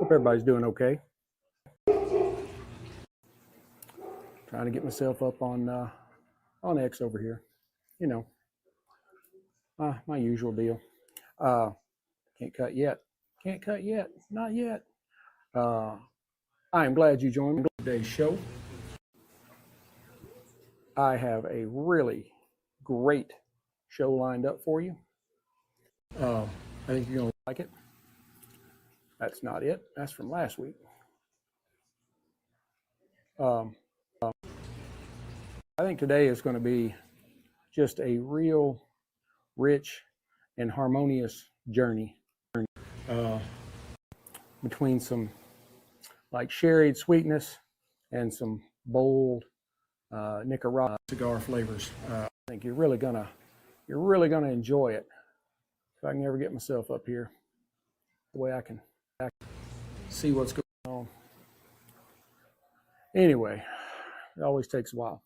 Hope everybody's doing okay. Trying to get myself up on X over here. You know, my usual deal. Can't cut yet. Can't cut yet. Not yet. I am glad you joined me for today's show. I have a really great show lined up for you. I think you're going to like it. That's not it. That's from last week. I think today is going to be just a real rich and harmonious journey between some like sherried sweetness and some bold Nicaraguan cigar flavors. I think you're really gonna enjoy it. If I can ever get myself up here, the way I can see what's going on. Anyway, it always takes a while.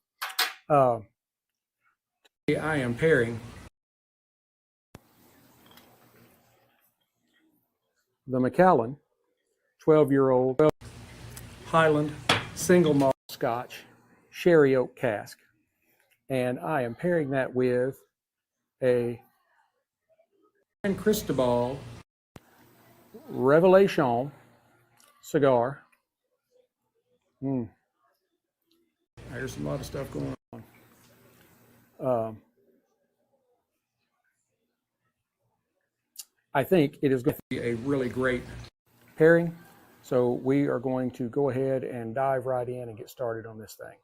Today I am pairing the Macallan 12-year-old Highland single malt Scotch sherry oak cask, and I am pairing that with a Cristobal Revelation cigar. There's a lot of stuff going on. I think it is going to be a really great pairing. So we are going to go ahead and dive right in and get started on this thing.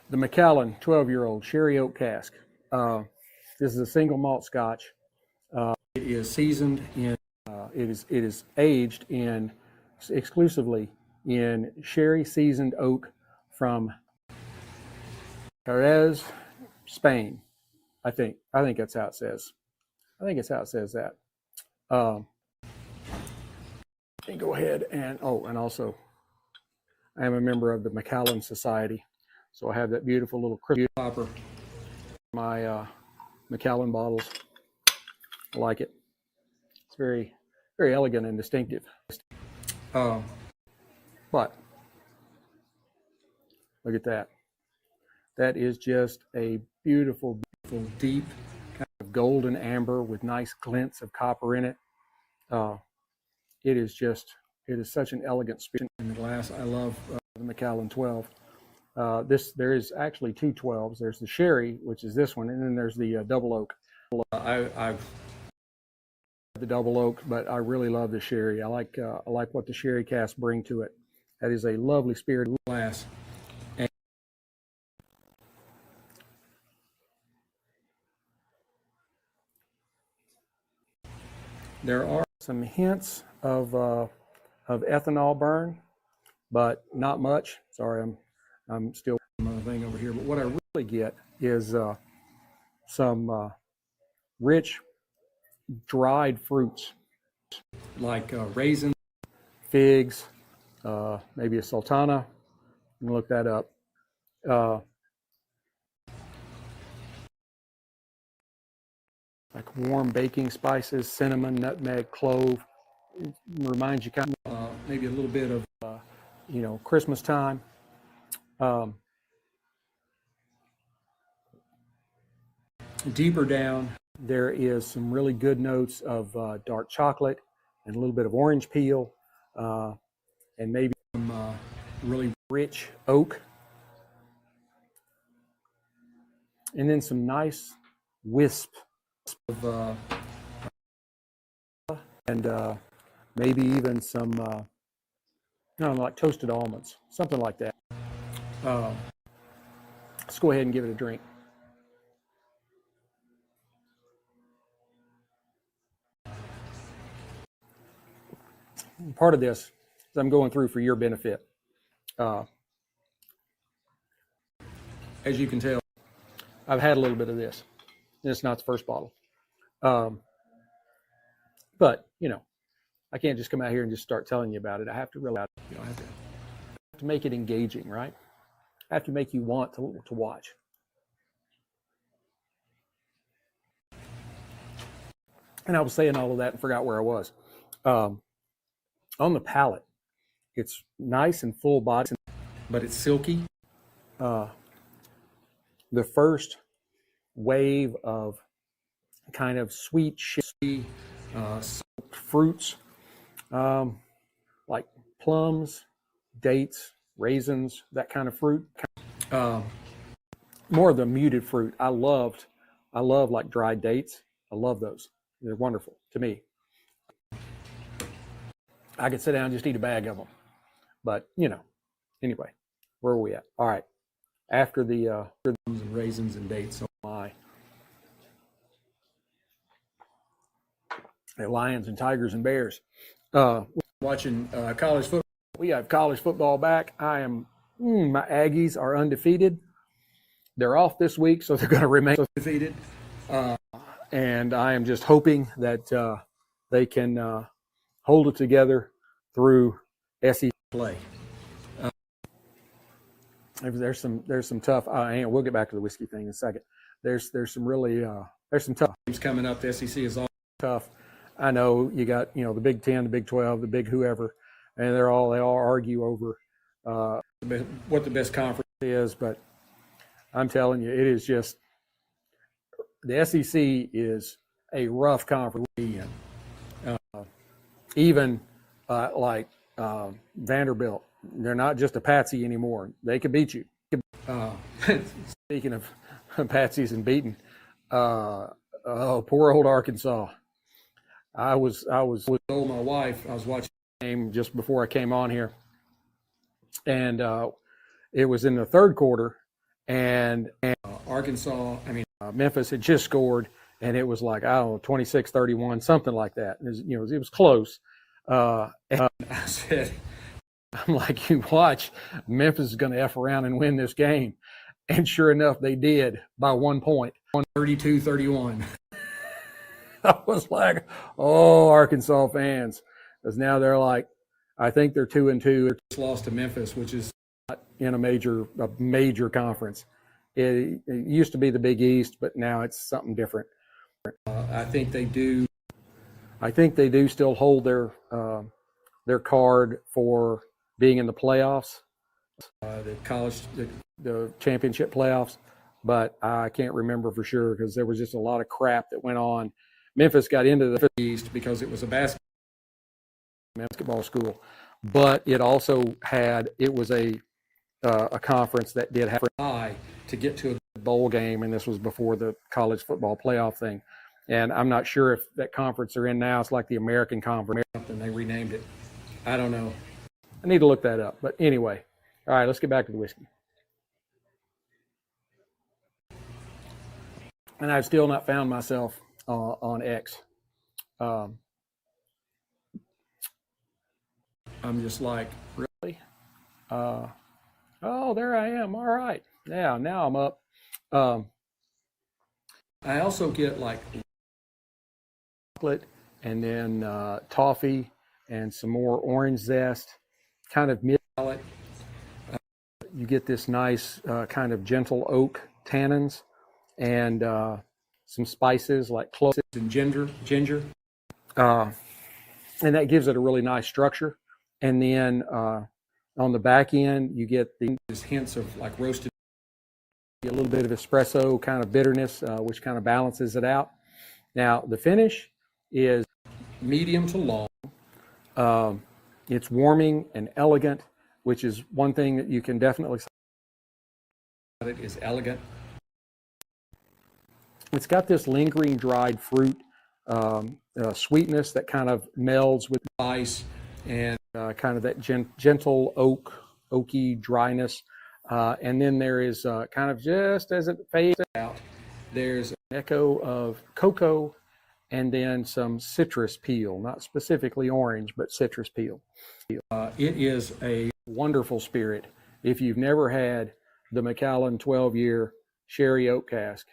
The Macallan 12-year-old sherry oak cask. This is a single malt Scotch. It is seasoned in. It is aged in exclusively in sherry seasoned oak from Jerez, Spain. I think that's how it says. I think it's how it says that. And go ahead and and also I am a member of the Macallan Society, so I have that beautiful little crystal popper. My Macallan bottles. I like it. It's very, very elegant and distinctive. But look at that. That is just a beautiful, beautiful, deep kind of golden amber with nice glints of copper in it. It is such an elegant spirit in the glass. I love the Macallan 12. There is actually two 12s. There's the sherry, which is this one, and then there's the double oak. I've the double oak, but I really love the sherry. I like what the sherry casks bring to it. That is a lovely spirited glass. And there are some hints of ethanol burn, but not much. Sorry, I'm still on the thing over here. But what I really get is some rich dried fruits like raisins, figs, maybe a sultana. I'm gonna look that up. Like warm baking spices, cinnamon, nutmeg, clove. It reminds you kind of maybe a little bit of Christmas time. Deeper down, there is some really good notes of dark chocolate and a little bit of orange peel, and maybe some really rich oak, and then some nice wisp of and maybe even some like toasted almonds, something like that. Let's go ahead and give it a drink. Part of this is I'm going through for your benefit. As you can tell, I've had a little bit of this. It's not the first bottle. But, I can't just come out here and just start telling you about it. I have to realize, I have to make it engaging, right? I have to make you want to watch. And I was saying all of that and forgot where I was. On the palate, it's nice and full body, but it's silky. The first wave of kind of sweet, soaked fruits, like plums, dates, raisins, that kind of fruit. More of the muted fruit. I love like dried dates. I love those. They're wonderful to me. I could sit down and just eat a bag of them. But, anyway, where are we at? All right. After the plums and raisins and dates, oh my. Lions and tigers and bears. Watching college football. We have college football back. My Aggies are undefeated. They're off this week, so they're going to remain undefeated. And I am just hoping that they can hold it together through SEC play. There's some tough. We'll get back to the whiskey thing in a second. There's some tough games coming up. The SEC is all tough. I know you got the Big 10, the Big 12, the Big whoever, and they all argue over what the best conference is. But I'm telling you, it is just the SEC is a rough conference to be in. Even like Vanderbilt, they're not just a patsy anymore. They can beat you. Speaking of patsies and beating, poor old Arkansas. I was told my wife, I was watching the game just before I came on here, and it was in the third quarter, and Memphis had just scored, and it was like, 26-31, something like that. It was close. And I said, I'm like, you watch, Memphis is going to F around and win this game. And sure enough, they did by 1 point, 32-31. I was like, oh, Arkansas fans. Because now they're like, I think they're 2-2. They just lost to Memphis, which is not in a major conference. It used to be the Big East, but now it's something different. I think they do still hold their card for being in the playoffs, the championship playoffs, but I can't remember for sure because there was just a lot of crap that went on. Memphis got into the East because it was a basketball school, but it also was a conference that did have a tie to get to a bowl game, and this was before the college football playoff thing. And I'm not sure if that conference they're in now, it's like the American Conference or something. They renamed it. I don't know. I need to look that up. But anyway, all right, let's get back to the whiskey. And I've still not found myself on X. I'm just like, really? There I am. All right. Yeah, now I'm up. I also get like chocolate and then toffee and some more orange zest, kind of mid-palate. You get this nice kind of gentle oak tannins and some spices like cloves and ginger. And that gives it a really nice structure. And then on the back end, you get these hints of like roasted, a little bit of espresso kind of bitterness, which kind of balances it out. Now, the finish is medium to long. It's warming and elegant, which is one thing that you can definitely say about it is elegant. It's got this lingering dried fruit sweetness that kind of melds with ice and kind of that gentle oaky dryness. And then there is kind of just as it fades out, there's an echo of cocoa and then some citrus peel, not specifically orange, but citrus peel. It is a wonderful spirit. If you've never had the Macallan 12-year sherry oak cask,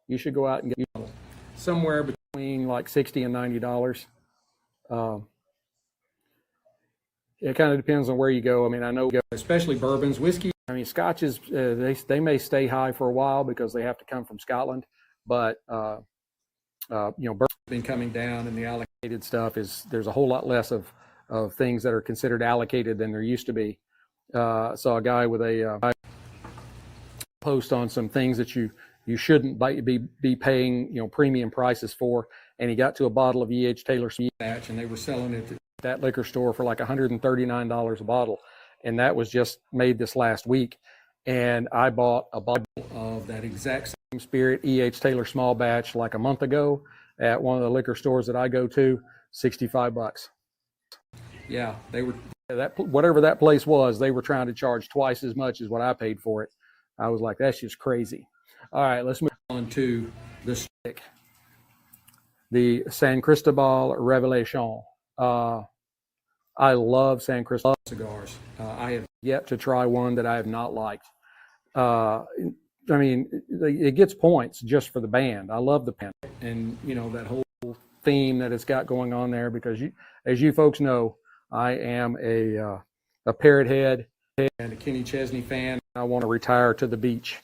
you should go out and get somewhere between like $60 and $90. It kind of depends on where you go. I mean, I know, especially bourbons, whiskey. I mean, scotches, they may stay high for a while because they have to come from Scotland, but birds have been coming down, and the allocated stuff there's a whole lot less of things that are considered allocated than there used to be. Saw a guy with a post on some things that you shouldn't be paying premium prices for, and he got to a bottle of E.H. Taylor batch, and they were selling it at that liquor store for like $139 a bottle, and that was just made this last week. And I bought a bottle of that exact same spirit E.H. Taylor small batch like a month ago at one of the liquor stores that I go to, $65. Yeah, they were whatever that place was, they were trying to charge twice as much as what I paid for it. I was like, that's just crazy. All right, let's move on to the stick, the San Cristobal Revelation. I love San Cristobal cigars. I have yet to try one that I have not liked. I mean, it gets points just for the band. I love the band, and that whole theme that it's got going on there, because as you folks know, I am a Parrot Head and a Kenny Chesney fan. I want to retire to the beach.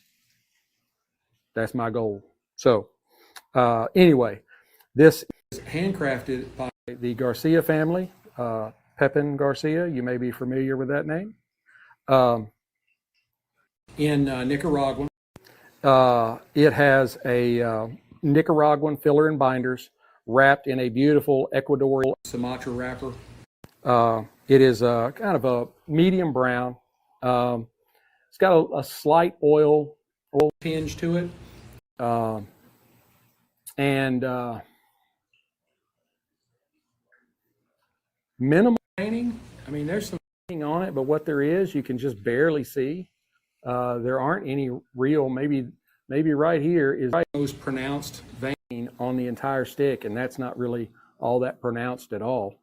That's my goal. So anyway, this is handcrafted by the Garcia family, Pepin Garcia. You may be familiar with that name. In Nicaraguan. It has a Nicaraguan filler and binders wrapped in a beautiful Ecuadorian Sumatra wrapper. It is kind of a medium brown. It's got a slight oil tinge to it. And minimal painting. I mean, there's some painting on it, but what there is, you can just barely see. There aren't any real, maybe right here is the most pronounced vein on the entire stick, and that's not really all that pronounced at all.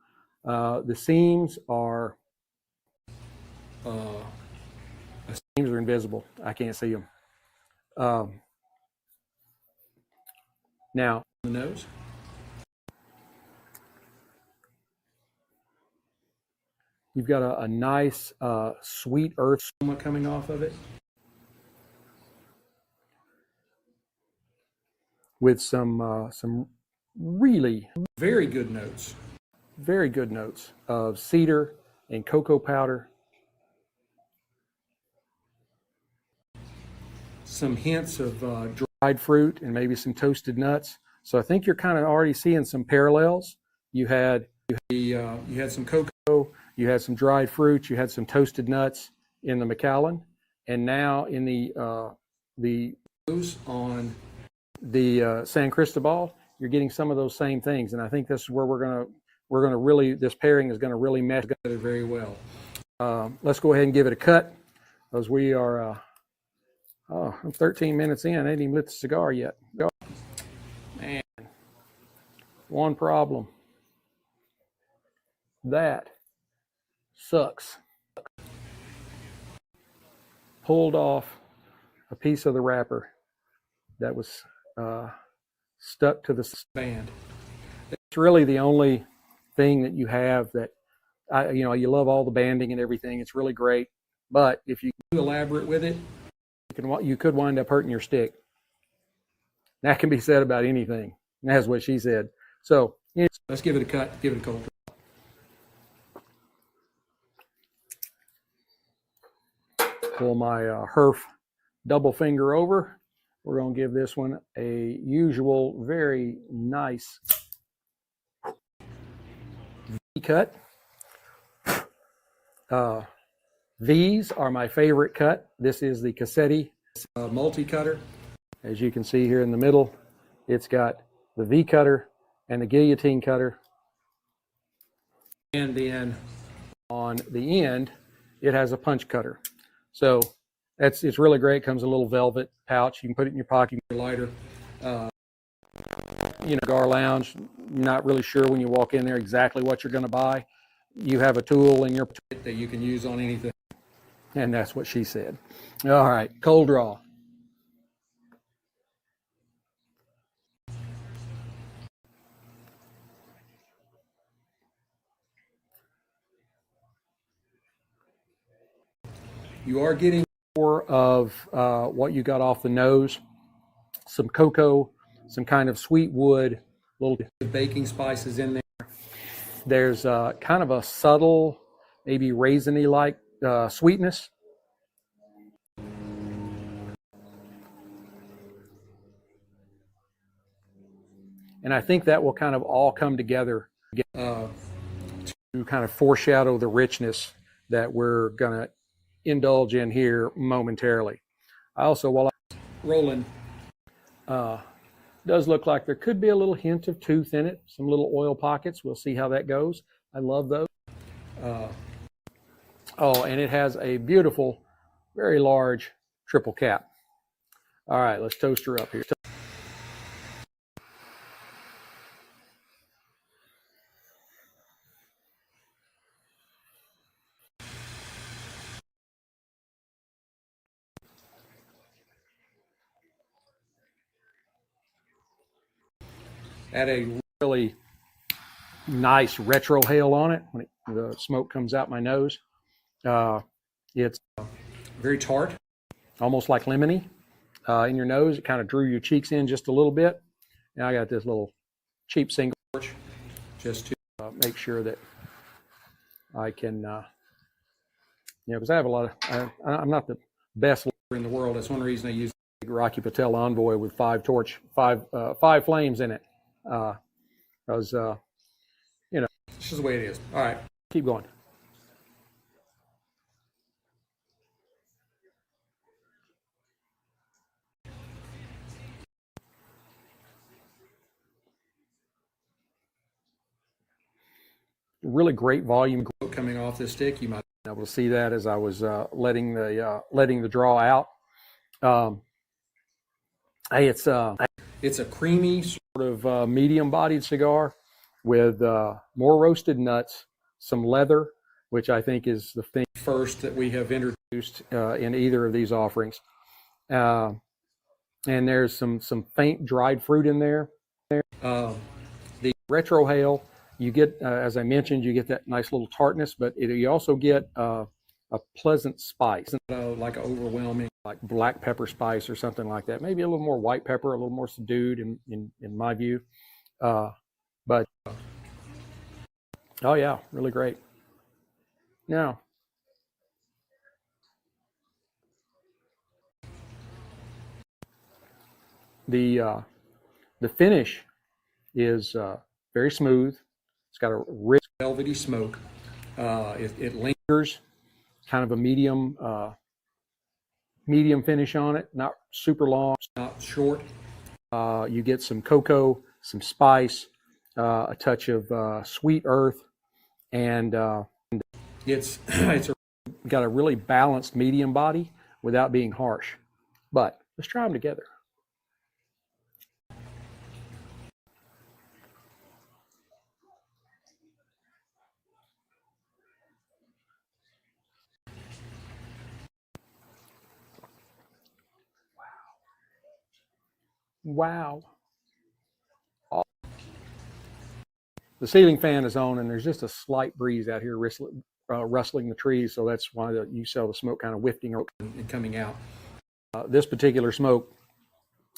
The seams are invisible. I can't see them. Now, the nose. You've got a nice sweet earth aroma coming off of it, with some really very good notes of cedar and cocoa powder. Some hints of dried fruit and maybe some toasted nuts. So I think you're kind of already seeing some parallels. You had some cocoa, you had some dried fruit, you had some toasted nuts in the Macallan, and now in the nose on the San Cristobal, you're getting some of those same things. And I think this is where we're gonna really, this pairing is gonna really mesh together very well. Let's go ahead and give it a cut, because we are I'm 13 minutes in. I ain't even lit the cigar yet. Man, one problem. That sucks. Pulled off a piece of the wrapper that was stuck to the band. It's really the only thing that you have that, you love all the banding and everything. It's really great. But if you do elaborate with it, you could wind up hurting your stick. That can be said about anything. That's what she said. So let's give it a cut, give it a cold. Pull my Herf double finger over. We're going to give this one a usual, very nice V cut. These are my favorite cut. This is the Cassetti multi-cutter. As you can see here in the middle, it's got the V cutter and the guillotine cutter. And then on the end, it has a punch cutter. So it's really great. It comes in a little velvet pouch. You can put it in your pocket, your lighter. Cigar lounge, you're not really sure when you walk in there exactly what you're going to buy. You have a tool in your pocket that you can use on anything. And that's what she said. All right, cold draw. You are getting more of what you got off the nose, some cocoa, some kind of sweet wood, little baking spices in there. There's kind of a subtle, maybe raisiny like sweetness. And I think that will kind of all come together to kind of foreshadow the richness that we're going to indulge in here momentarily. I also, while I'm rolling, does look like there could be a little hint of tooth in it, some little oil pockets. We'll see how that goes. I love those. Oh, and it has a beautiful, very large triple cap. All right, let's toast her up here. Add a really nice retrohale on it when the smoke comes out my nose. It's very tart, almost like lemony in your nose. It kind of drew your cheeks in just a little bit. Now I got this little cheap single torch just to make sure that I can, because I have a lot of, I'm not the best in the world. That's one reason I use the Rocky Patel Envoy with five flames in it. Because, it's just the way it is. All right, keep going. Really great volume coming off this stick. You might be able to see that as I was letting the draw out. Hey, it's a creamy sort of medium-bodied cigar with more roasted nuts, some leather, which I think is the thing first that we have introduced in either of these offerings. And there's some faint dried fruit in there. The retrohale, you get, as I mentioned, you get that nice little tartness, but you also get a pleasant spice, like an overwhelming, like black pepper spice or something like that. Maybe a little more white pepper, a little more subdued in my view. But oh yeah, really great. Now, the finish is very smooth. It's got a rich velvety smoke. It lingers, kind of a medium finish on it, not super long, not short. You get some cocoa, some spice, a touch of sweet earth, and it's got a really balanced medium body without being harsh. But let's try them together. Wow. The ceiling fan is on, and there's just a slight breeze out here rustling the trees, so that's why you saw the smoke kind of wafting and coming out. This particular smoke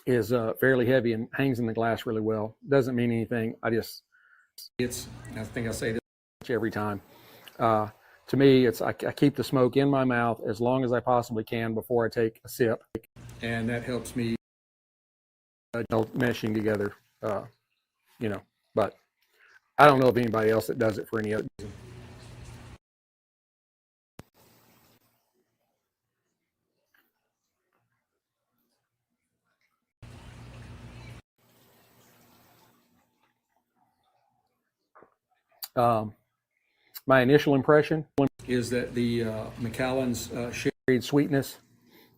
is fairly heavy and hangs in the glass really well. Doesn't mean anything. I think I say this every time. To me, I keep the smoke in my mouth as long as I possibly can before I take a sip, and that helps me meshing together. But I don't know of anybody else that does it for any other reason. My initial impression is that the Macallan's sherried sweetness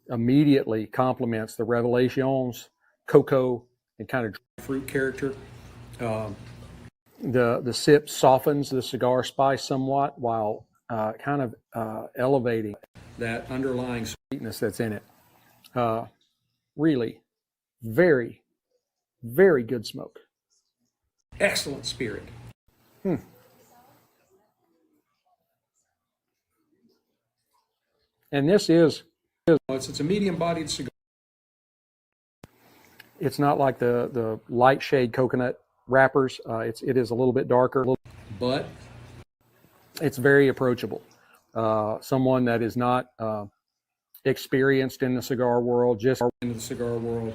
immediately complements the Revelations, cocoa, and kind of fruit character. The sip softens the cigar spice somewhat while kind of elevating that underlying sweetness that's in it. Really, very, very good smoke. Excellent spirit. And this is it's a medium-bodied cigar. It's not like the light shade coconut wrappers. It is a little bit darker, but it's very approachable. Someone that is not experienced in the cigar world, just into the cigar world,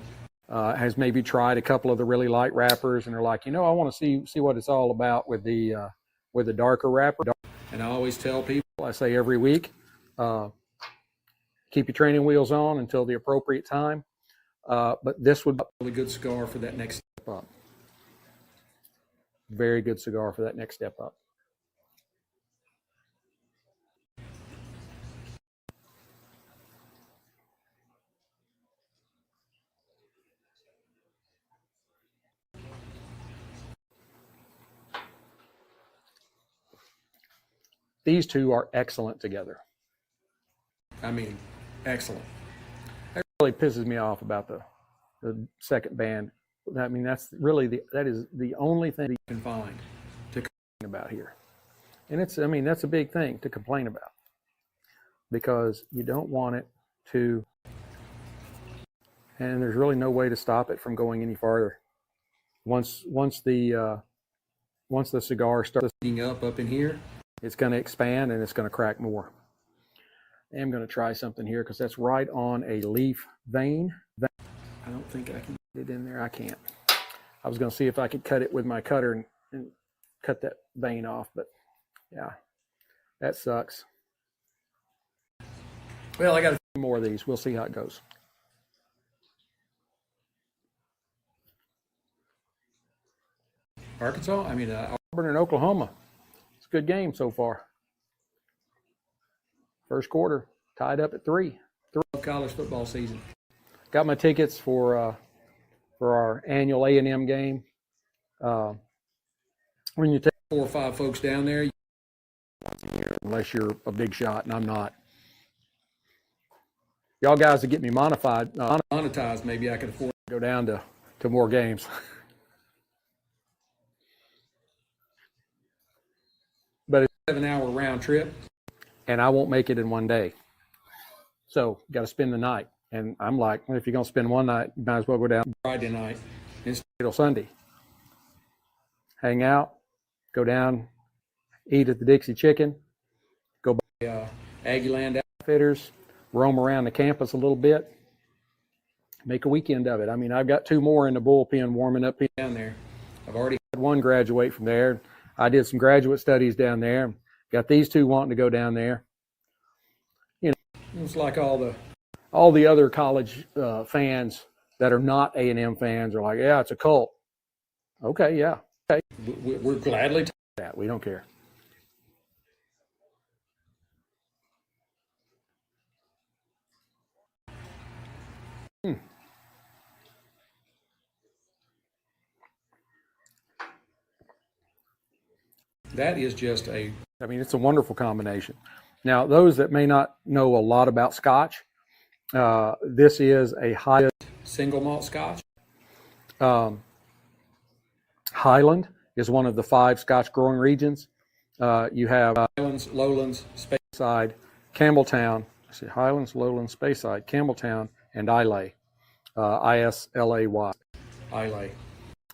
has maybe tried a couple of the really light wrappers, and they're like, I want to see what it's all about with the darker wrapper. And I always tell people, I say every week, keep your training wheels on until the appropriate time. But this would be a really good cigar for that next step up. Very good cigar for that next step up. These two are excellent together. I mean, excellent. That really pisses me off about the second band. I mean, that is the only thing you can find to complain about here. And that's a big thing to complain about, because you don't want it to, and there's really no way to stop it from going any farther. Once the cigar starts heating up in here, it's going to expand and it's going to crack more. I am going to try something here because that's right on a leaf vein. I don't think I can get it in there. I can't. I was going to see if I could cut it with my cutter and cut that vein off, but yeah, that sucks. Well, I got a few more of these. We'll see how it goes. Arkansas? Auburn and Oklahoma. It's a good game so far. First quarter, tied up at 3. College football season. Got my tickets for our annual A&M game. When you take 4 or 5 folks down there, unless you're a big shot, and I'm not. Y'all guys that get me monetized, maybe I could afford to go down to more games. But it's a 7-hour round trip, and I won't make it in one day. So got to spend the night. And I'm like, well, if you're going to spend one night, you might as well go down Friday night and stay till Sunday. Hang out, go down, eat at the Dixie Chicken, go by Aggieland Outfitters, roam around the campus a little bit, make a weekend of it. I've got 2 more in the bullpen warming up down there. I've already had 1 graduate from there. I did some graduate studies down there. Got these 2 wanting to go down there. It's like all the other college fans that are not A&M fans are like, yeah, it's a cult. Okay, yeah. Okay. We're gladly take that. We don't care. That is just it's a wonderful combination. Now, those that may not know a lot about Scotch, this is a high single malt Scotch. Highland is one of the 5 Scotch growing regions. You have Highlands, Lowlands, Speyside, Campbelltown. Highlands, Lowlands, Speyside, Campbelltown, and Islay. Islay. Islay.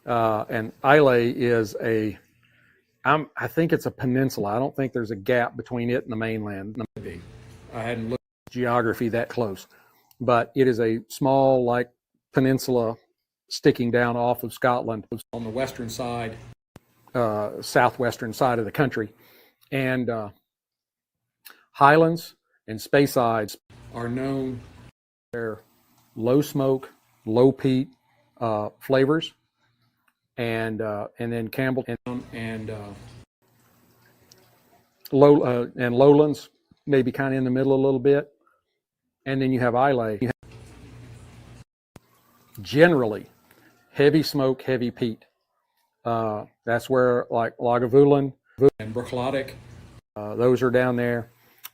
And Islay is I think it's a peninsula. I don't think there's a gap between it and the mainland. I hadn't looked at geography that close, but it is a small, peninsula sticking down off of Scotland on the western side, southwestern side of the country. And Highlands and Speysides are known for their low smoke, low peat flavors. And then Campbelltown and Lowlands, maybe kind of in the middle a little bit, and then you have Islay. Generally, heavy smoke, heavy peat. That's where Lagavulin and Bruichladdich, those are down there.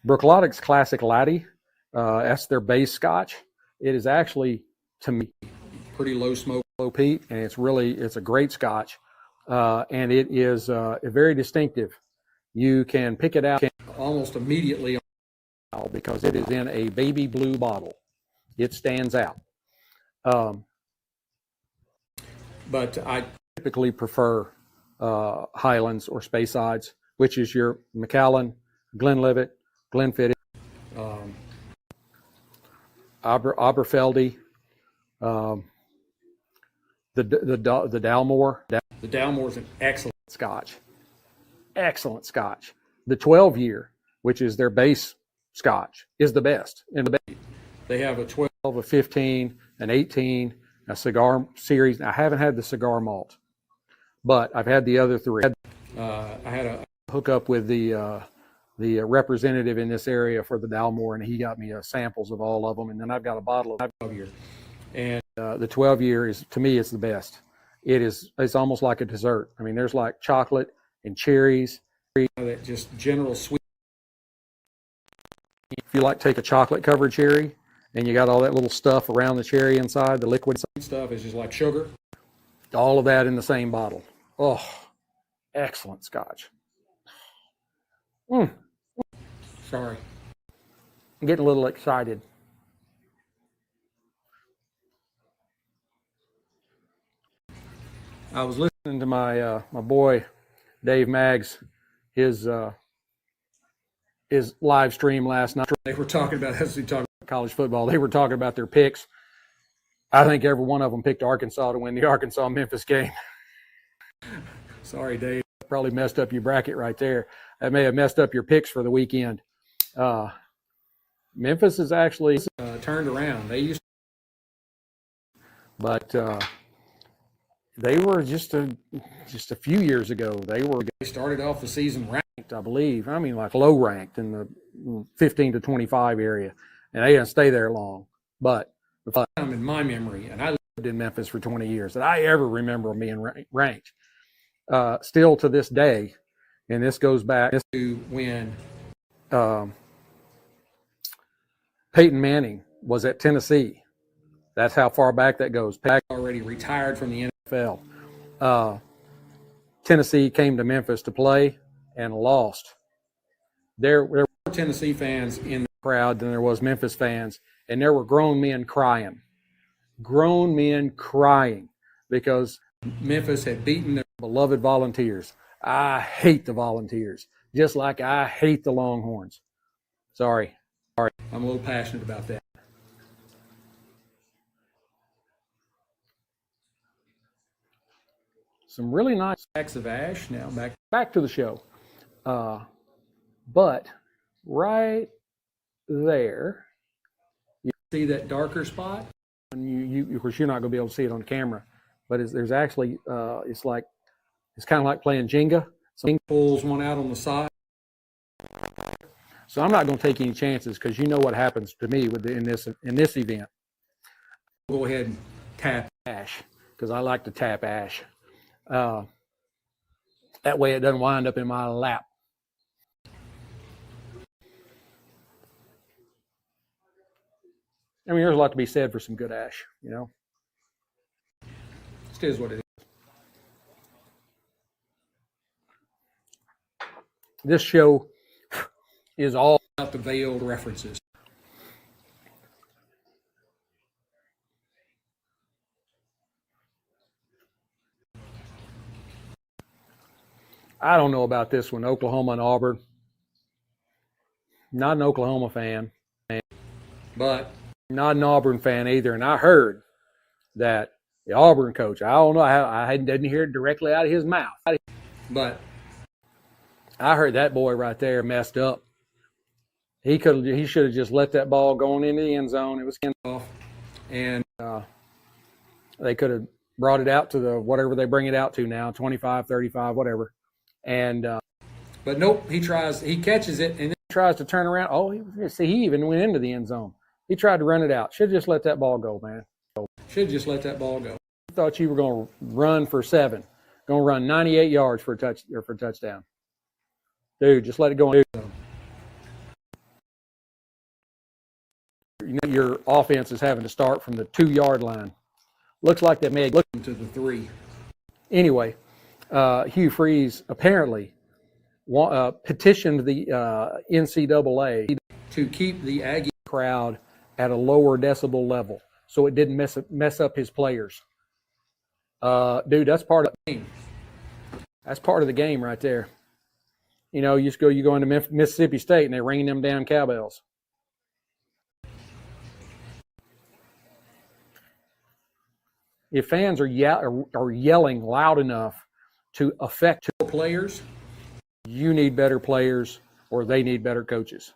Bruichladdich classic laddie. That's their base Scotch. It is actually, to me, pretty low smoke, low peat, and it's a great Scotch, and it is very distinctive. You can pick it out almost immediately because it is in a baby blue bottle. It stands out. But I typically prefer Highlands or Speysides, which is your Macallan, Glenlivet, Glenfiddich, Aberfeldy, the Dalmore. The Dalmore is an excellent Scotch. Excellent Scotch. The 12-year, which is their base Scotch, is the best. They have a 12, a 15, an 18, a cigar series. I haven't had the cigar malt, but I've had the other three. I had a hookup with the representative in this area for the Dalmore, and he got me samples of all of them. And then I've got a bottle of 12-year, and the 12-year is, to me, it's the best. It's almost like a dessert. I mean, there's like chocolate and cherries, that just general sweet. If you like, take a chocolate covered cherry, and you got all that little stuff around the cherry inside, the liquid stuff is just like sugar. All of that in the same bottle. Oh, excellent Scotch. Sorry. I'm getting a little excited. I was listening to my my boy Dave Maggs, his live stream last night. They were talking about, as we talked about college football, they were talking about their picks. I think every one of them picked Arkansas to win the Arkansas-Memphis game. Sorry, Dave. Probably messed up your bracket right there. That may have messed up your picks for the weekend. Memphis has actually turned around. They used to, but they were just a few years ago. They started off the season ranked, I believe. I mean, like low ranked in the 15 to 25 area, and they didn't stay there long. But the first time in my memory, and I lived in Memphis for 20 years, that I ever remember being ranked. Still to this day, and this goes back to when Peyton Manning was at Tennessee. That's how far back that goes. Peyton already retired from the NFL. Tennessee came to Memphis to play and lost. There were more Tennessee fans in the crowd than there was Memphis fans, and there were grown men crying. Grown men crying because Memphis had beaten their beloved Volunteers. I hate the Volunteers, just like I hate the Longhorns. Sorry. I'm a little passionate about that. Some really nice stacks of ash. Now back to the show. But right there, you see that darker spot? And you of course, you're not going to be able to see it on camera, but there's actually, it's kind of like playing Jenga. Some pulls one out on the side. So I'm not going to take any chances because you know what happens to me in this event. Go ahead and tap ash because I like to tap ash. That way it doesn't wind up in my lap. I mean, there's a lot to be said for some good ash, you know. It is what it is. This show is all about the veiled references. I don't know about this one, Oklahoma and Auburn. Not an Oklahoma fan, but not an Auburn fan either. And I heard that the Auburn coach, I don't know, I didn't hear it directly out of his mouth, but I heard that boy right there messed up. He should have just let that ball go into the end zone. It was off, and they could have brought it out to the whatever they bring it out to now, 25, 35, whatever. And but nope, he catches it and then tries to turn around. Oh, he even went into the end zone. He tried to run it out. Should have just let that ball go, man. Should have just let that ball go. I thought you were going to run for 7, going to run 98 yards for a touchdown. Dude, just let it go. You know, your offense is having to start from the 2-yard line. Looks like they may look to the 3. Anyway, Hugh Freeze apparently petitioned the NCAA to keep the Aggie crowd at a lower decibel level so it didn't mess up his players. Dude, that's part of the game. That's part of the game right there. You know, you go into Mississippi State and they're ringing them damn cowbells. If fans are yelling loud enough to affect your players, you need better players or they need better coaches.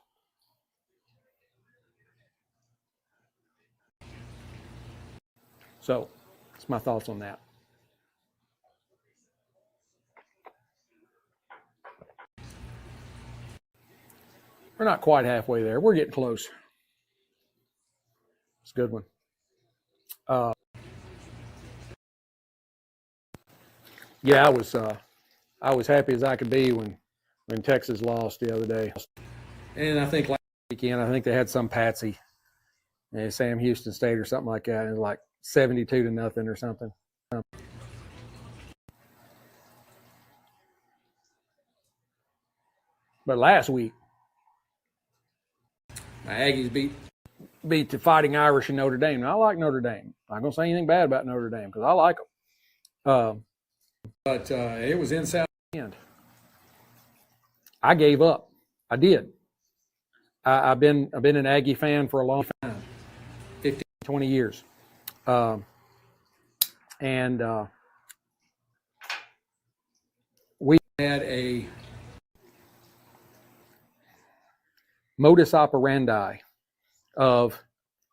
So that's my thoughts on that. We're not quite halfway there. We're getting close. It's a good one. Yeah, I was happy as I could be when Texas lost the other day. And I think last weekend, I think they had some patsy, Sam Houston State or something like that. And it was like 72-0 or something. But last week, my Aggies beat the Fighting Irish in Notre Dame. Now, I like Notre Dame. I'm not going to say anything bad about Notre Dame because I like them. But it was in South End. I gave up. I did. I've been an Aggie fan for a long time, 15, 20 years. And we had a modus operandi of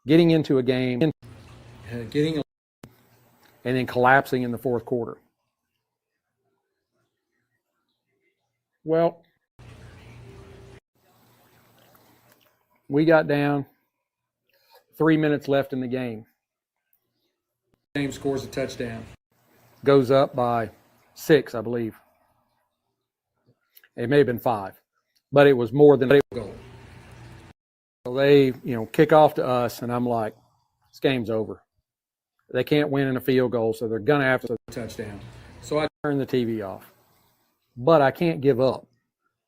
getting into a game, and then collapsing in the fourth quarter. Well, we got down, 3 minutes left in the game. James scores a touchdown. Goes up by 6, I believe. It may have been 5, but it was more than a goal. So they, kick off to us, and I'm like, this game's over. They can't win in a field goal, so they're going to have to touchdown. So I turn the TV off. But I can't give up.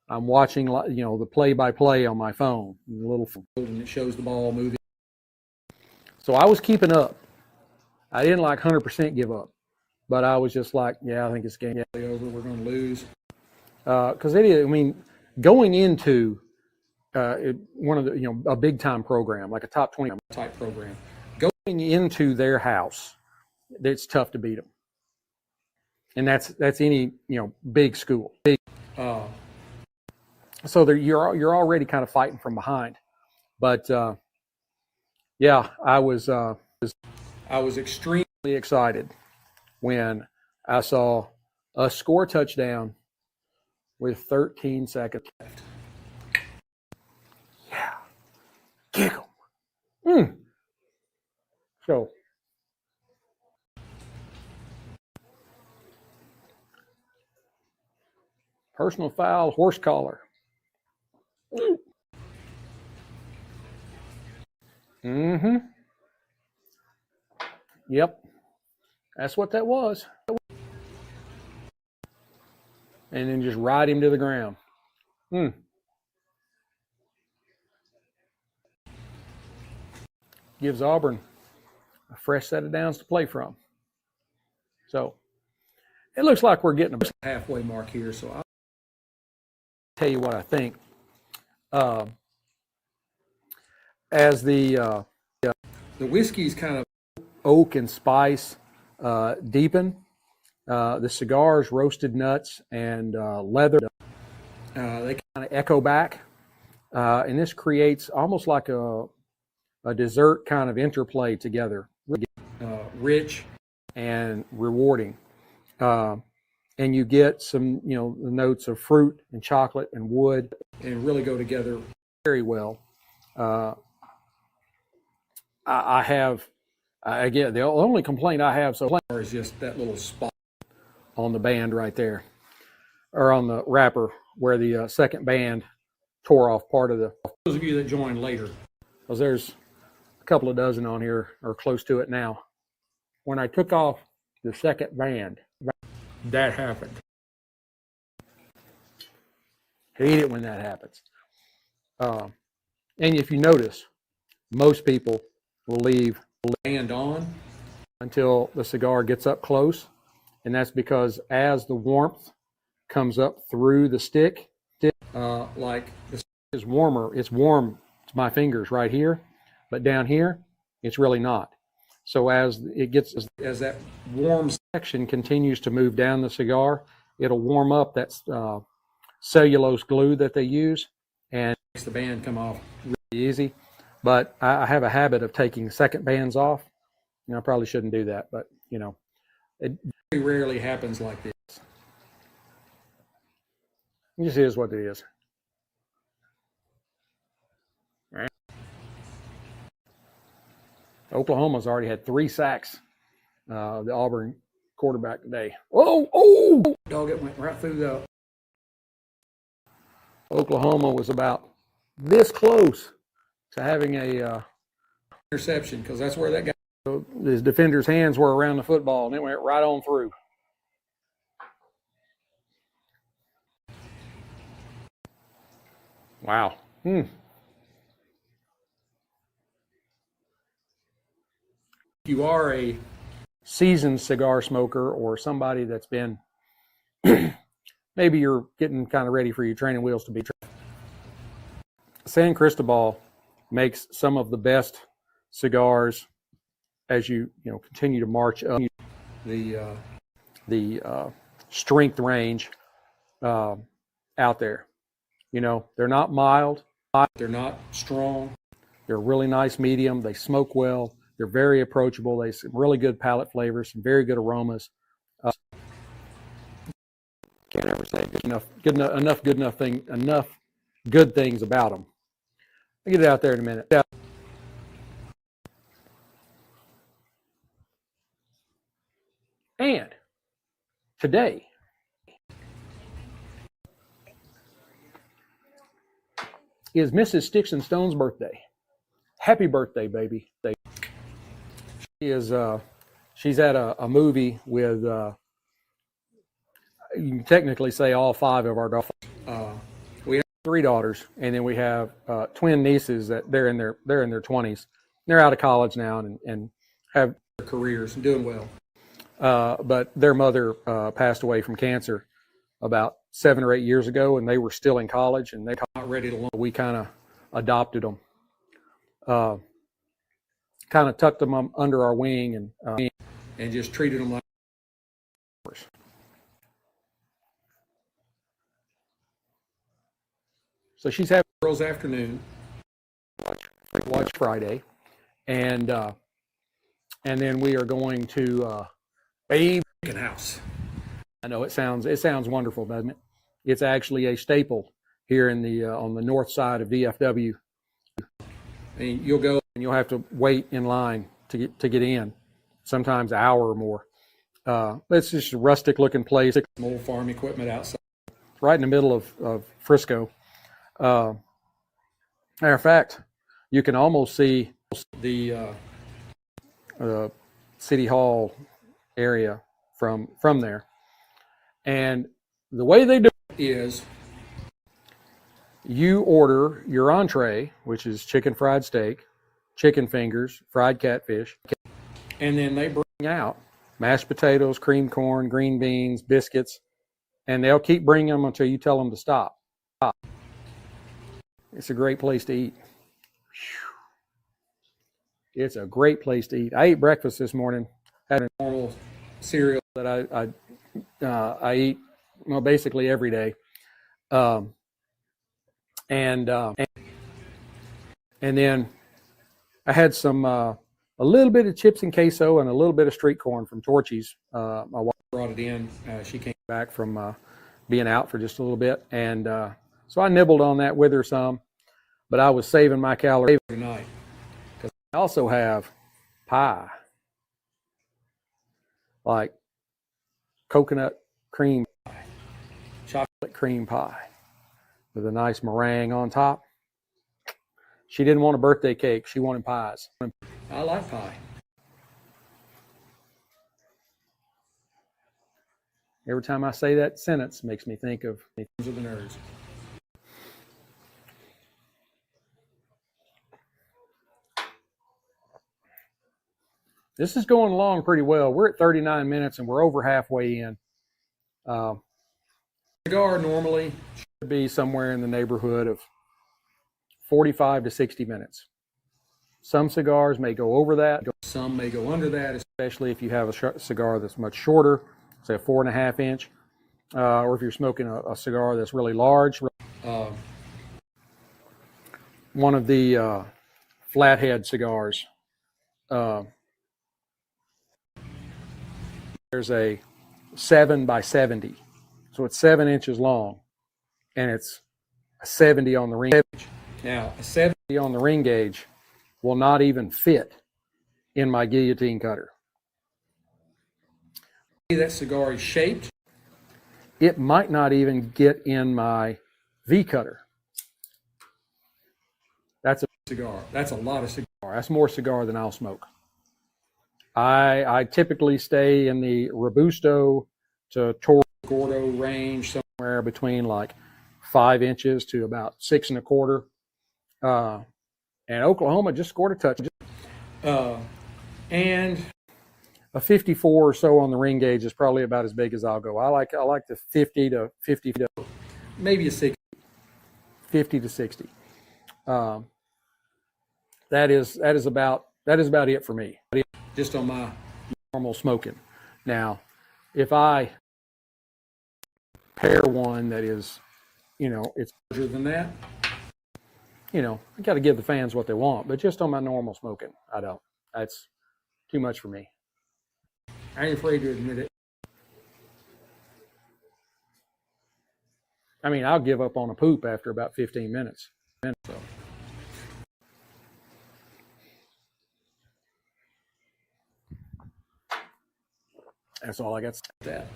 I'm watching, the play-by-play on my phone, the little phone, and it shows the ball moving. So I was keeping up. I didn't 100% give up, but I was just like, yeah, I think this game is over. We're going to lose. Because it is, going into one of the, a big-time program, like a top 20 type program, going into their house, it's tough to beat them. And that's any big school. So you're already kind of fighting from behind, but yeah, I was extremely excited when I saw us score a touchdown with 13 seconds left. Yeah, kick 'em. So. Personal foul, horse collar. Mm-hmm. Yep. That's what that was. And then just ride him to the ground. Gives Auburn a fresh set of downs to play from. So it looks like we're getting a halfway mark here. So I'll tell you what I think. As the whiskey's kind of oak and spice deepen, the cigars, roasted nuts, and leather, they kind of echo back. And this creates almost like a dessert kind of interplay together, rich and rewarding. And you get some, the notes of fruit and chocolate and wood, and really go together very well. I have, again, the only complaint I have so far is just that little spot on the band right there, or on the wrapper where the second band tore off part of the. Those of you that joined later, because there's a couple of dozen on here, or close to it now. When I took off the second band, that happened. Hate it when that happens. And if you notice, most people will leave the band on until the cigar gets up close, And that's because as the warmth comes up through the stick, like the stick is warmer. It's warm to my fingers right here, but down here, it's really not. So as as that warm section continues to move down the cigar, it'll warm up that cellulose glue that they use, and it makes the band come off really easy. But I have a habit of taking second bands off. I probably shouldn't do that, but it very rarely happens like this. It just is what it is. All right. Oklahoma's already had 3 sacks. The Auburn quarterback today. Oh! Dog, it went right through the. Oklahoma was about this close to having a interception, because that's where that guy, his defender's hands were around the football, and it went right on through. Wow. If you are a seasoned cigar smoker or somebody that's been, maybe you're getting kind of ready for your training wheels to be trained. San Cristobal makes some of the best cigars as you continue to march up the strength range out there. They're not mild, they're not strong. They're really nice medium. They smoke well. They're very approachable. They have some really good palate flavors, some very good aromas. Can't ever say enough good things about them. I'll get it out there in a minute. And today is Mrs. Sticks-n-Stonez' birthday. Happy birthday, baby. She's at a movie with, you can technically say all 5 of our daughters. We have 3 daughters, and then we have twin nieces that they're in their 20s. They're out of college now and have their careers and doing well. But their mother passed away from cancer about 7 or 8 years ago, and they were still in college, and they were not ready to learn. We kind of adopted them, kind of tucked them under our wing, and just treated them like ours. So she's having girls' afternoon, watch Friday, and then we are going to Babe House. I know it sounds wonderful, doesn't it? It's actually a staple here in the on the north side of DFW. And you'll go and you'll have to wait in line to get in, sometimes an hour or more. It's just a rustic looking place, some old farm equipment outside, right in the middle of Frisco. Matter of fact, you can almost see the City Hall area from there. And the way they do it is you order your entree, which is chicken fried steak, chicken fingers, fried catfish, and then they bring out mashed potatoes, creamed corn, green beans, biscuits, and they'll keep bringing them until you tell them to stop. It's a great place to eat. It's a great place to eat. I ate breakfast this morning. Had a normal cereal that I eat, well, basically every day, and then I had some a little bit of chips and queso and a little bit of street corn from Torchy's. My wife brought it in. She came back from being out for just a little bit, and so I nibbled on that with her some. But I was saving my calories tonight because I also have pie, like coconut cream pie, chocolate cream pie with a nice meringue on top. She didn't want a birthday cake. She wanted pies. I like pie. Every time I say that sentence, makes me think of the Nerds. this is going along pretty well. We're at 39 minutes and we're over halfway in. Cigar normally should be somewhere in the neighborhood of 45 to 60 minutes. Some cigars may go over that. Some may go under that, especially if you have a cigar that's much shorter, say a 4.5 inch, or if you're smoking a cigar that's really large. One of the flathead cigars, there's a 7 by 70. So it's 7 inches long, and it's a 70 on the ring gauge. Now, a 70 on the ring gauge will not even fit in my guillotine cutter. That cigar is shaped. It might not even get in my V cutter. That's a cigar. That's a lot of cigar. That's more cigar than I'll smoke. I typically stay in the Robusto to Toro Gordo range, somewhere between like 5 inches to about 6 1/4. And Oklahoma just scored a touch. And a 54 or so on the ring gauge is probably about as big as I'll go. I like the 50 to 50, maybe a 60, 50 to 60. That is about it for me. Just on my normal smoking. Now, if I pair one that is, it's larger than that, I got to give the fans what they want. But just on my normal smoking, I don't. That's too much for me. I ain't afraid to admit it. I mean, I'll give up on a poop after about 15 minutes. So. That's all I got to say to that.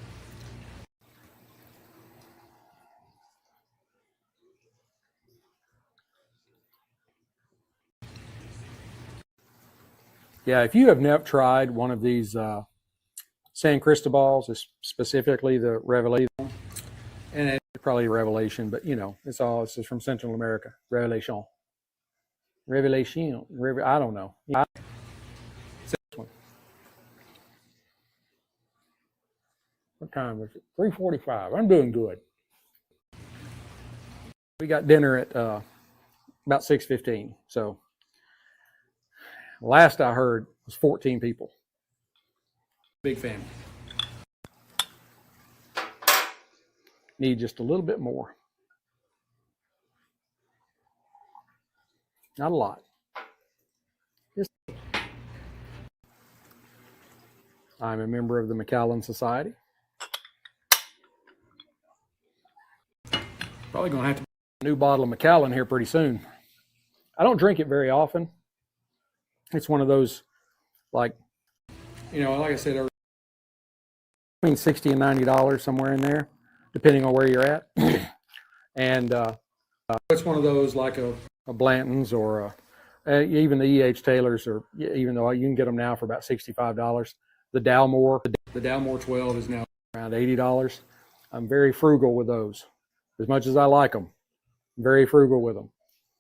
Yeah, if you have never tried one of these San Cristobals, specifically the Revelation, and it's probably a Revelation, but this is from Central America. Revelation. I don't know. This one. What time is it? 3:45. I'm doing good. We got dinner at about 6:15. So last I heard was 14 people. Big family. Need just a little bit more. Not a lot. I'm a member of the Macallan Society. Probably going to have to buy a new bottle of Macallan here pretty soon. I don't drink it very often. It's one of those, like I said, between $60 and $90, somewhere in there, depending on where you're at. And it's one of those like a Blanton's or even the E.H. Taylor's, or even though you can get them now for about $65. The Dalmore 12 is now around $80. I'm very frugal with those. As much as I like them, I'm very frugal with them.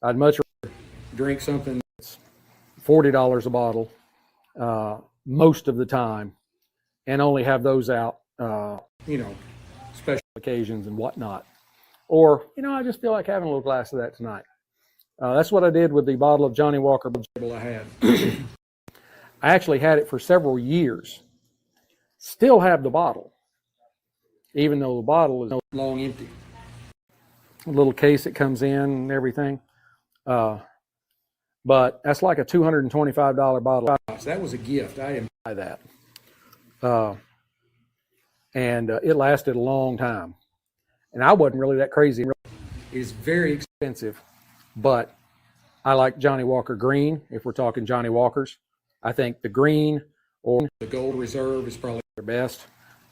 I'd much rather drink something that's $40 a bottle most of the time, and only have those out, special occasions and whatnot. Or, I just feel like having a little glass of that tonight. That's what I did with the bottle of Johnny Walker I had. I actually had it for several years. Still have the bottle, even though the bottle is long empty. A little case it comes in and everything. But that's like a $225 bottle. That was a gift. I didn't buy that. And it lasted a long time. And I wasn't really that crazy. It is very expensive, but I like Johnny Walker Green. If we're talking Johnny Walkers, I think the Green or the Gold Reserve is probably their best.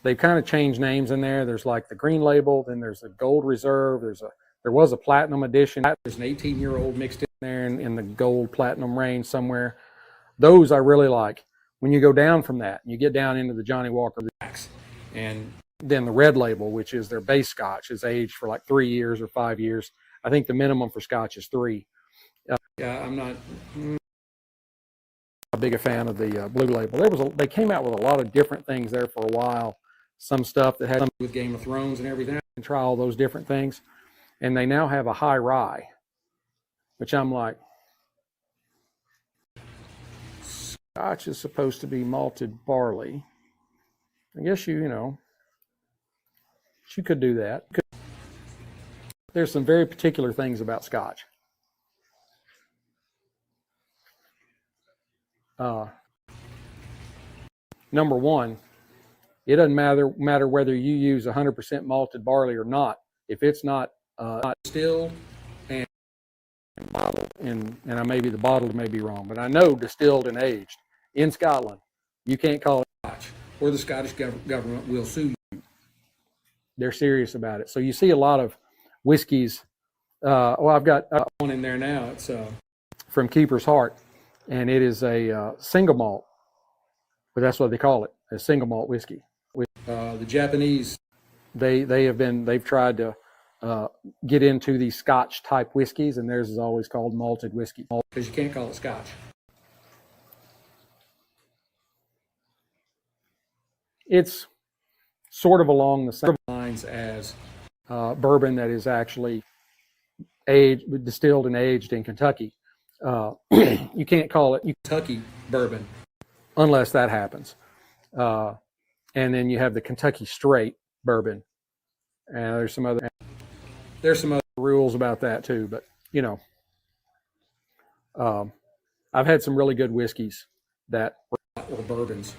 They've kind of changed names in there. There's like the Green Label, then there's a Gold Reserve. There was a Platinum edition. There's an 18-year-old mixed in there in the Gold Platinum range somewhere. Those I really like. When you go down from that, you get down into the Johnny Walker Blacks, and then the Red Label, which is their base Scotch, is aged for like 3 years or 5 years. I think the minimum for Scotch is 3. I'm not big a fan of the Blue Label. They came out with a lot of different things there for a while. Some stuff that had something to do with Game of Thrones and everything. And try all those different things. And they now have a high rye, which I'm like, Scotch is supposed to be malted barley. I guess you could do that. There's some very particular things about Scotch. Number one, it doesn't matter whether you use 100% malted barley or not. If it's not distilled and bottled, and maybe the bottled may be wrong, but I know distilled and aged in Scotland, you can't call it Scotch, or the Scottish government will sue you. They're serious about it. So you see a lot of whiskeys. Well, I've got one in there now. It's from Keeper's Heart, and it is a single malt, but that's what they call it, a single malt whiskey. The Japanese, they've tried to get into these Scotch type whiskeys, and theirs is always called malted whiskey because you can't call it Scotch. It's sort of along the same lines as bourbon that is actually distilled and aged in Kentucky. You can't call it Kentucky bourbon unless that happens. And then you have the Kentucky straight bourbon. And there's some other rules about that too. But I've had some really good whiskeys that were bourbons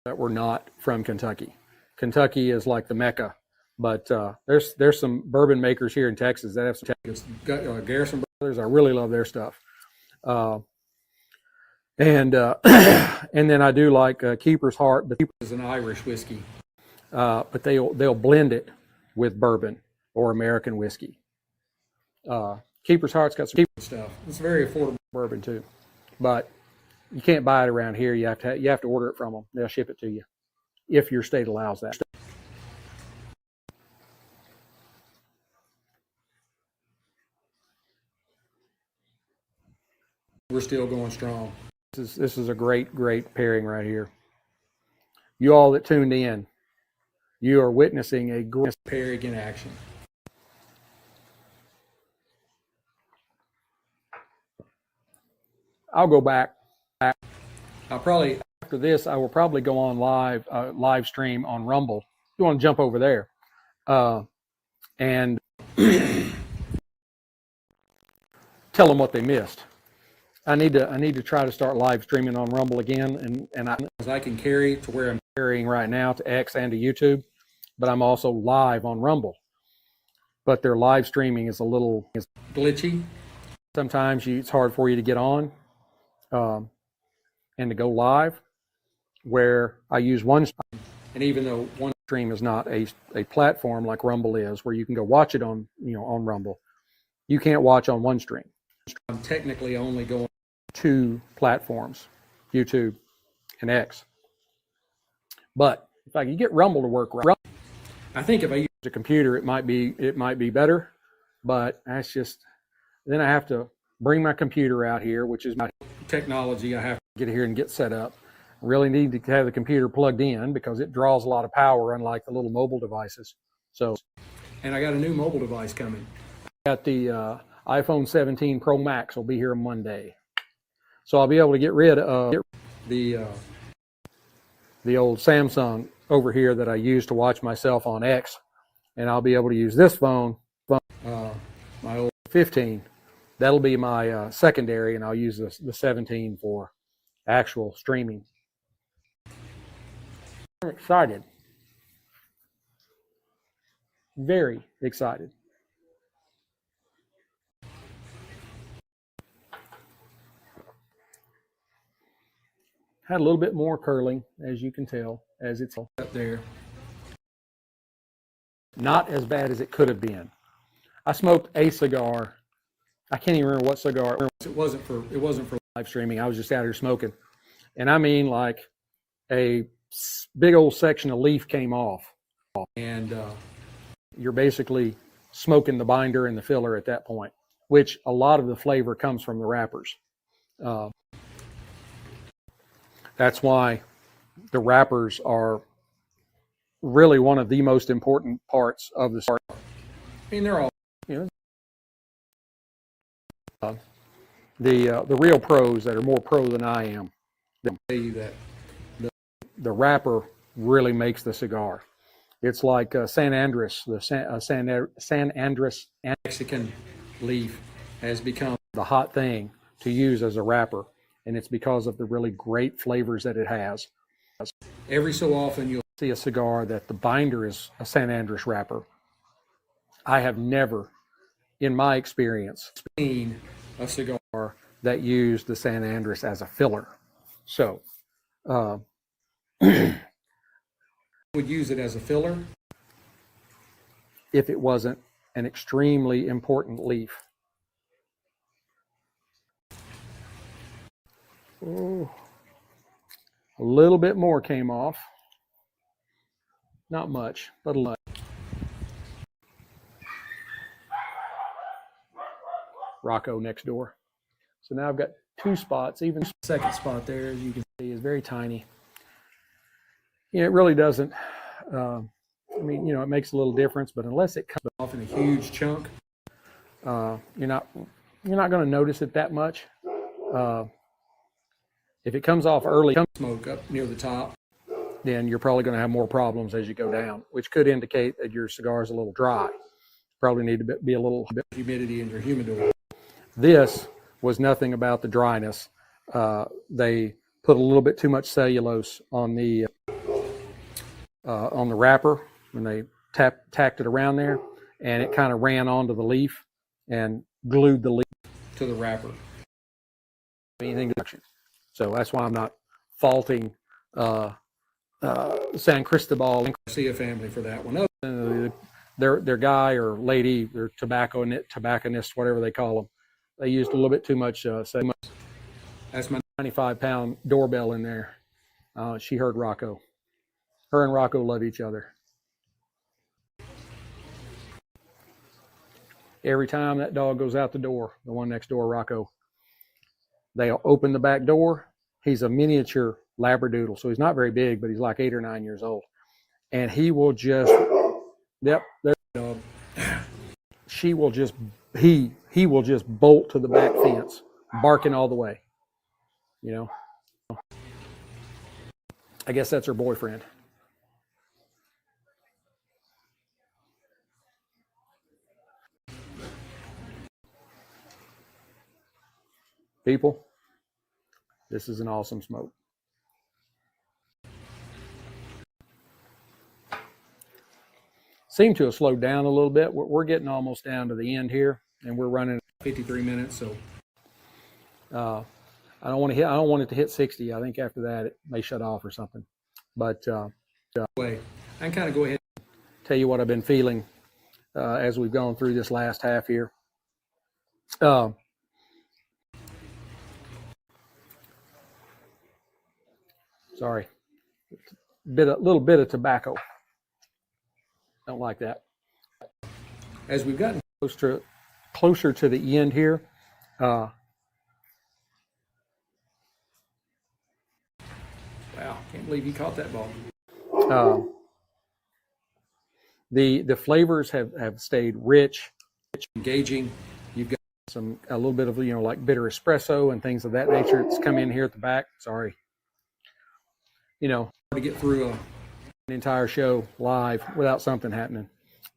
that were not from Kentucky. Kentucky is like the Mecca, but there's some bourbon makers here in Texas that have some Garrison Brothers. I really love their stuff. And then I do like Keeper's Heart, but Keeper's is an Irish whiskey, but they'll blend it with bourbon or American whiskey. Keeper's Heart's got some stuff. It's very affordable bourbon too, but you can't buy it around here. You have to order it from them. They'll ship it to you if your state allows that. We're still going strong. This is a great pairing right here. You all that tuned in, you are witnessing a great pairing in action. I'll go back. I'll probably, after this, I will probably go on live stream on Rumble. You want to jump over there and tell them what they missed. I need to try to start live streaming on Rumble again, and I can carry to where I'm carrying right now to X and to YouTube, but I'm also live on Rumble. But their live streaming is a little glitchy. Sometimes it's hard for you to get on and to go live, where I use one stream. And even though one stream is not a platform like Rumble is, where you can go watch it on on Rumble, you can't watch on one stream. I'm technically only going 2 platforms, YouTube and X. But if I can get Rumble to work right, I think if I use a computer, it might be better. But that's just, then I have to bring my computer out here, which is my technology. I have to get here and get set up. I really need to have the computer plugged in because it draws a lot of power, unlike the little mobile devices. So, and I got a new mobile device coming. I got the iPhone 17 Pro Max will be here Monday. So I'll be able to get rid of the old Samsung over here that I use to watch myself on X, and I'll be able to use this phone, my old 15. That'll be my secondary, and I'll use the 17 for actual streaming. I'm excited. Very excited. Had a little bit more curling, as you can tell, as it's up there. Not as bad as it could have been. I smoked a cigar. I can't even remember what cigar. It wasn't for live streaming. I was just out here smoking, and I mean, like, a big old section of leaf came off, and you're basically smoking the binder and the filler at that point, which a lot of the flavor comes from the wrappers. That's why the wrappers are really one of the most important parts of the cigar. I mean, they're all, you know, the real pros that are more pro than I am, they'll tell you that the wrapper really makes the cigar. It's like San Andres, the San Andres Mexican leaf has become the hot thing to use as a wrapper, and it's because of the really great flavors that it has. Every so often you'll see a cigar that the binder is a San Andres wrapper. I have never, in my experience, seen a cigar that used the San Andres as a filler. So, would use it as a filler if it wasn't an extremely important leaf. Oh, a little bit more came off. Not much, but a lot. Rocco next door. So now I've got two spots. Even the second spot there, as you can see, is very tiny. You know, it really doesn't. I mean, you know, it makes a little difference, but unless it comes off in a huge chunk, you're not going to notice it that much. If it comes off early, smoke up near the top, then you're probably going to have more problems as you go down, which could indicate that your cigar is a little dry. Probably need to be a little bit of humidity in your humidor. This was nothing about the dryness. They put a little bit too much cellulose on the wrapper when they tacked it around there, and it kind of ran onto the leaf and glued the leaf to the wrapper. Anything to so that's why I'm not faulting San Cristobal and Garcia family for that one. Their guy or lady, their tobacconist, whatever they call them, they used a little bit too much. That's my 95-pound doorbell in there. She heard Rocco. Her and Rocco love each other. Every time that dog goes out the door, the one next door, Rocco, they'll open the back door. He's a miniature Labradoodle, so he's not very big, but he's like 8 or 9 years old. And he will just, yep, there's the dog. He will just bolt to the back fence, barking all the way. You know, I guess that's her boyfriend. People, this is an awesome smoke. Seem to have slowed down a little bit. We're getting almost down to the end here, and we're running 53 minutes. So I don't want it to hit 60. I think after that it may shut off or something. But I can kind of go ahead and tell you what I've been feeling as we've gone through this last half here. Sorry, a little bit of tobacco. Don't like that. As we've gotten closer to the end here, wow, can't believe you caught that ball. The flavors have stayed rich, engaging. You've got a little bit of, like bitter espresso and things of that nature. It's come in here at the back. Sorry. Hard to get through an entire show live without something happening.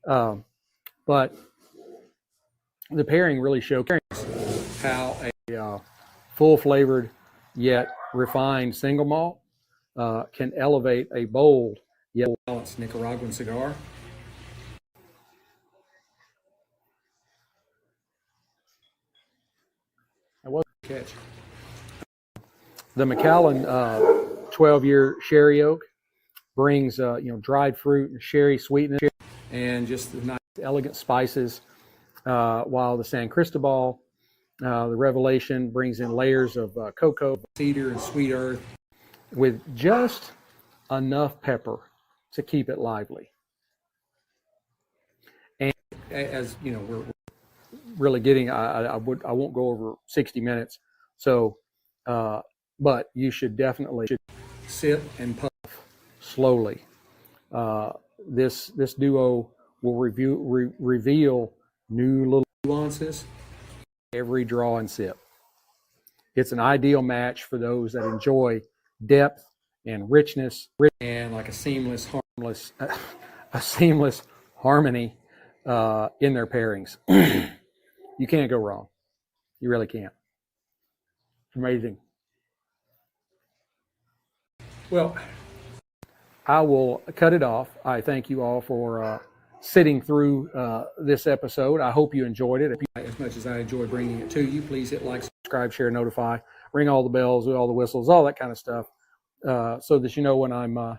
But the pairing really showcases how a full-flavored yet refined single malt can elevate a bold yet balanced Nicaraguan cigar. That was a catch. The Macallan 12-year sherry oak brings dried fruit and sherry sweetness and just the nice elegant spices, while the San Cristobal, the Revelation, brings in layers of cocoa, cedar, and sweet earth with just enough pepper to keep it lively. And as you know, we're really getting, I won't go over 60 minutes. So but you should definitely sip and puff slowly. This duo will reveal new little nuances every draw and sip. It's an ideal match for those that enjoy depth and richness and like a seamless harmony in their pairings. You can't go wrong. You really can't. It's amazing. Well, I will cut it off. I thank you all for sitting through this episode. I hope you enjoyed it. As much as I enjoy bringing it to you, please hit like, subscribe, share, notify, ring all the bells, do all the whistles, all that kind of stuff, so that you know when I'm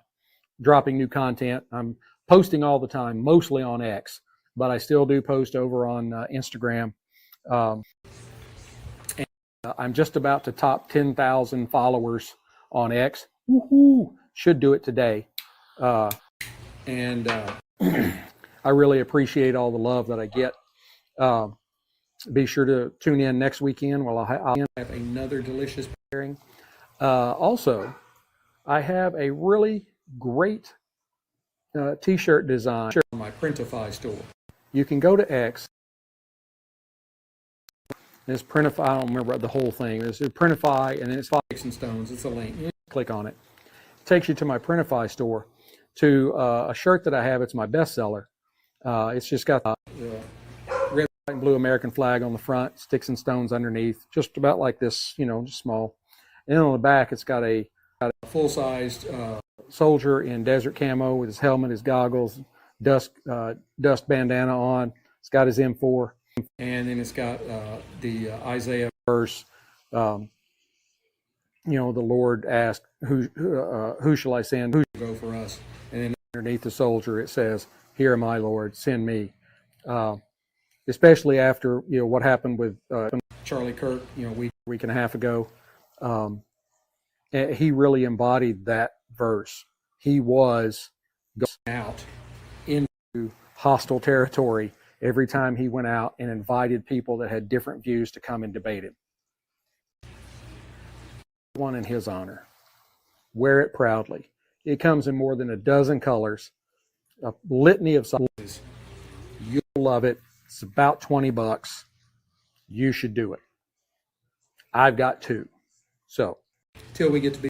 dropping new content. I'm posting all the time, mostly on X, but I still do post over on Instagram. And I'm just about to top 10,000 followers on X. Woohoo! Should do it today. And I really appreciate all the love that I get. Be sure to tune in next weekend while I'll have another delicious pairing. Also, I have a really great t-shirt design on my Printify store. You can go to X. This Printify, I don't remember the whole thing. It's Printify, and then it's Sticks-n-Stonez. It's a link. You click on it. It takes you to my Printify store to a shirt that I have. It's my bestseller. It's just got the red, white, and blue American flag on the front, Sticks-n-Stonez underneath, just about like this, just small. And then on the back, it's got a full-sized soldier in desert camo with his helmet, his goggles, dust bandana on. It's got his M4, and then it's got the Isaiah verse. The Lord asked, "Who shall I send? Who shall go for us?" And then underneath the soldier, it says, "Here am I, Lord, send me." Especially after what happened with Charlie Kirk, week and a half ago. He really embodied that verse. He was going out into hostile territory every time he went out and invited people that had different views to come and debate him. One in his honor. Wear it proudly. It comes in more than a dozen colors, a litany of sizes. You'll love it. It's about $20. You should do it. I've got two. So, till we get to be